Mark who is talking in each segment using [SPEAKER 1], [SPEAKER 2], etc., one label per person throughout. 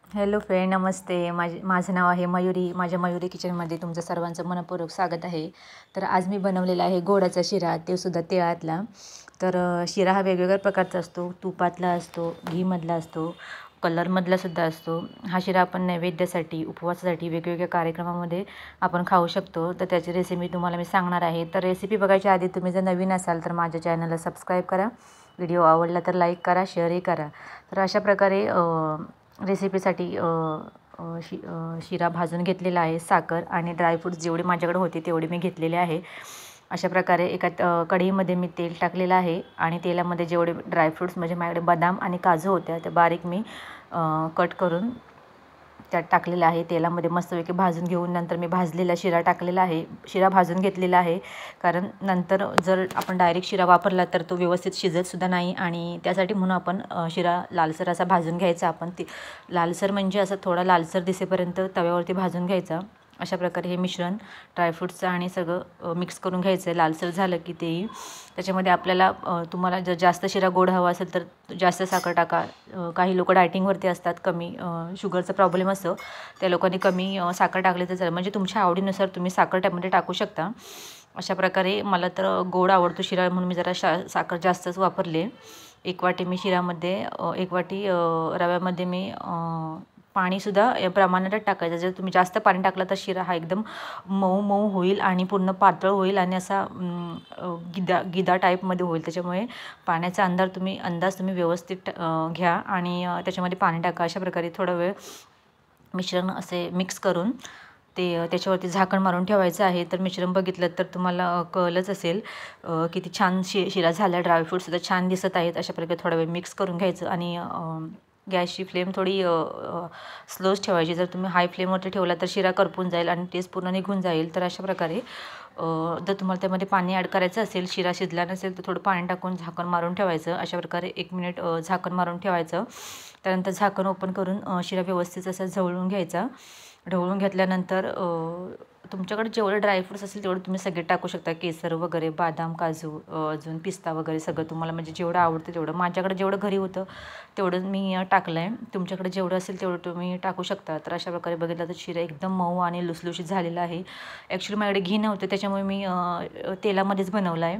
[SPEAKER 1] Hello friend, नमस्ते. माझं नाव आहे मयुरी. माझ्या मयुरी किचनमध्ये तुमचं सर्वांचं मनपूर्वक स्वागत आहे. तर आज मी बनवलेला आहे गोडाचा शिरा, ते सुद्धा तिळातला. तर शिरा हा वेगवेगळ्या प्रकारचा असतो. तुपातला असतो, घीमधला असतो, कलरमधला सुद्धा असतो. हा शिरा आपण नैवेद्यासाठी, उपवासासाठी, वेगवेगळ्या कार्यक्रमामध्ये आपण खाऊ शकतो. तर त्याची रेसिपी तुम्हाला मी सांगणार आहे. तर रेसिपी बघायच्या आधी तुम्ही जर नवीन असाल तर माझ्या चॅनलला सबस्क्राईब करा. व्हिडिओ आवडला तर लाईक करा, शेअरही करा. तर अशा प्रकारे रेसिपीसाठी शिरा भाजून घेतलेला आहे. साखर आणि ड्रायफ्रूट्स जेवढे माझ्याकडे होते तेवढे मी घेतलेले आहे. अशा प्रकारे एका कढईमध्ये मी तेल टाकलेलं आहे आणि तेलामध्ये जेवढे ड्रायफ्रूट्स म्हणजे माझ्याकडे बदाम आणि काजू होत्या त्या बारीक मी कट करून त्यात टाकलेलं आहे. तेलामध्ये मस्तपैकी भाजून घेऊन नंतर मी भाजलेला शिरा टाकलेला आहे. शिरा भाजून घेतलेला आहे कारण नंतर जर आपण डायरेक्ट शिरा वापरला तर तो व्यवस्थित शिजतसुद्धा नाही आणि त्यासाठी म्हणून आपण शिरा लालसर असा भाजून घ्यायचा. आपण ती लालसर म्हणजे असं थोडा लालसर दिसेपर्यंत तव्यावरती भाजून घ्यायचा. अशा प्रकारे हे मिश्रण ड्रायफ्रूट्सचं आणि सगळं मिक्स करून घ्यायचं आहे. लालसर झालं की तेही त्याच्यामध्ये आपल्याला तुम्हाला जर जास्त शिरा गोड हवा असेल तर जास्त साखर टाका. काही लोक डायटिंगवरती असतात, कमी शुगरचा प्रॉब्लेम असतो, त्या लोकांनी कमी साखर टाकली तर चालेल. म्हणजे तुमच्या आवडीनुसार तुम्ही साखर त्यामध्ये टाकू शकता. अशा प्रकारे मला तर गोड आवडतो शिरा म्हणून मी जरा साखर जास्तच वापरले. 1 वाटी मी शिरामध्ये 1 वाटी रव्यामध्ये मी पाणीसुद्धा या प्रमाणात टाकायचं. जर तुम्ही जास्त पाणी टाकलं तर शिरा हा एकदम मऊ मऊ होईल आणि पूर्ण पातळ होईल आणि असा गिदा टाईपमध्ये होईल. त्याच्यामुळे पाण्याचा अंदाज तुम्ही व्यवस्थित घ्या आणि त्याच्यामध्ये पाणी टाका. अशा प्रकारे थोडा वेळ मिश्रण असे मिक्स करून ते त्याच्यावरती झाकण मारून ठेवायचं आहे. तर मिश्रण बघितलं तर तुम्हाला कळलंच असेल किती छान शिरा झाला. ड्रायफ्रूटसुद्धा छान दिसत आहेत. अशा प्रकारे थोडा वेळ मिक्स करून घ्यायचं आणि गॅसची फ्लेम थोडी स्लोच ठेवायची. जर तुम्ही हाय फ्लेमवरती ठेवला तर शिरा करपून जाईल आणि टेस्ट पूर्ण निघून जाईल. तर अशा प्रकारे जर तुम्हाला त्यामध्ये पाणी ॲड करायचं असेल, शिरा शिजला नसेल तर थोडं पाणी टाकून झाकण मारून ठेवायचं. अशा प्रकारे 1 मिनिट झाकण मारून ठेवायचं. त्यानंतर झाकण ओपन करून शिरा व्यवस्थित असा ढवळून घ्यायचा. ढवळून घेतल्यानंतर तुमच्याकडे जेवढे ड्रायफ्रूट्स असेल तेवढे तुम्ही सगळे टाकू शकता. केसर वगैरे, बदाम, काजू, अजून पिस्ता वगैरे सगळं तुम्हाला म्हणजे जेवढं आवडतं तेवढं. माझ्याकडे जेवढं घरी होतं तेवढं मी टाकलं आहे. तुमच्याकडे जेवढं असेल तेवढं तुम्ही टाकू शकता. तर अशा प्रकारे बघितलं तर शिरा एकदम मऊ आणि लुसलुशीत झालेला आहे. ॲक्च्युली माझ्याकडे घी नव्हतं त्याच्यामुळे मी तेलामध्येच बनवलं आहे.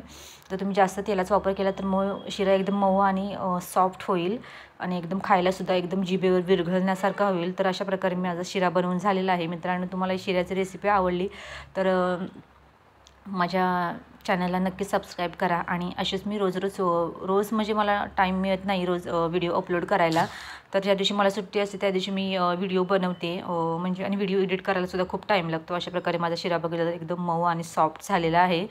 [SPEAKER 1] तर तुम्ही जास्त तेलाचा वापर केला तर शिरा एकदम मऊ आणि सॉफ्ट होईल आणि एकदम खायलासुद्धा एकदम जिभेवर विरघळण्यासारखा होईल. तर अशा प्रकारे माझा शिरा बनवून झालेला आहे. मित्रांनो, तुम्हाला शिऱ्याची रेसिपी आवडली तर माझ्या चॅनलला नक्की सबस्क्राईब करा. आणि असेच मी रोज म्हणजे मला टाईम मिळत नाही रोज व्हिडिओ अपलोड करायला. तर ज्या दिवशी मला सुट्टी असते त्या दिवशी मी व्हिडिओ बनवते म्हणजे आणि व्हिडिओ एडिट करायलासुद्धा खूप टाईम लागतो. अशा प्रकारे माझा शिरा बघितला तर एकदम मऊ आणि सॉफ्ट झालेला आहे.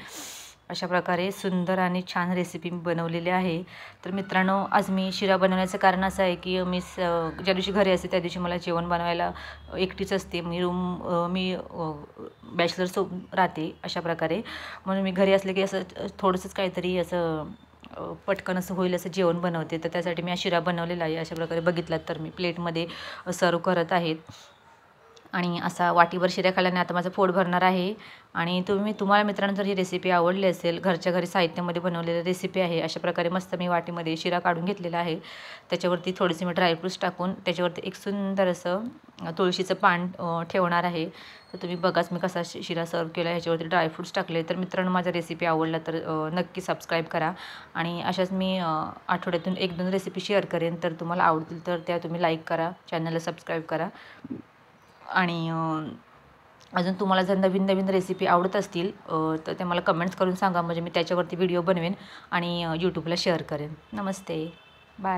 [SPEAKER 1] अशा प्रकारे सुंदर आणि छान रेसिपी मी बनवलेली आहे. तर मित्रांनो, आज मी शिरा बनवण्याचं कारण असं आहे की ज्या दिवशी घरी असते त्या दिवशी मला जेवण बनवायला एकटीच असते. मी बॅचलर राहते. अशा प्रकारे म्हणून मी घरी असले की असं थोडंसंच काहीतरी असं पटकन असं होईल असं जेवण बनवते. तर त्यासाठी मी हा शिरा बनवलेला आहे. अशा प्रकारे बघितलात तर मी प्लेटमध्ये सर्व करत आहेत आणि असा वाटीभर शिरा खाल्ल्याने आता माझं पोट भरणार आहे. आणि तुम्हाला मित्रांनो जर ही रेसिपी आवडली असेल, घरच्या घरी साहित्यामध्ये बनवलेली रेसिपी आहे. अशा प्रकारे मस्त मी वाटीमध्ये शिरा काढून घेतलेला आहे. त्याच्यावरती थोडेसे मी ड्रायफ्रूट्स टाकून त्याच्यावरती एक सुंदर असं तुळशीचं पान ठेवणार आहे. तर तुम्ही बघाच मी कसा शिरा सर्व केला. ह्याच्यावरती ड्रायफ्रूट्स टाकले. तर मित्रांनो, माझा रेसिपी आवडला तर नक्की सबस्क्राईब करा. आणि अशाच मी आठवड्यातून 1-2 रेसिपी शेअर करेन. तर तुम्हाला आवडतील तर त्या तुम्ही लाईक करा, चॅनलला सबस्क्राईब करा. आणि अजून तुम्हाला जर नवीन नवीन रेसिपी आवडत असतील तर ते मला कमेंट्स करून सांगा. म्हणजे मी त्याच्यावरती व्हिडिओ बनवेन आणि यूट्यूबला शेअर करेन. नमस्ते, बाय.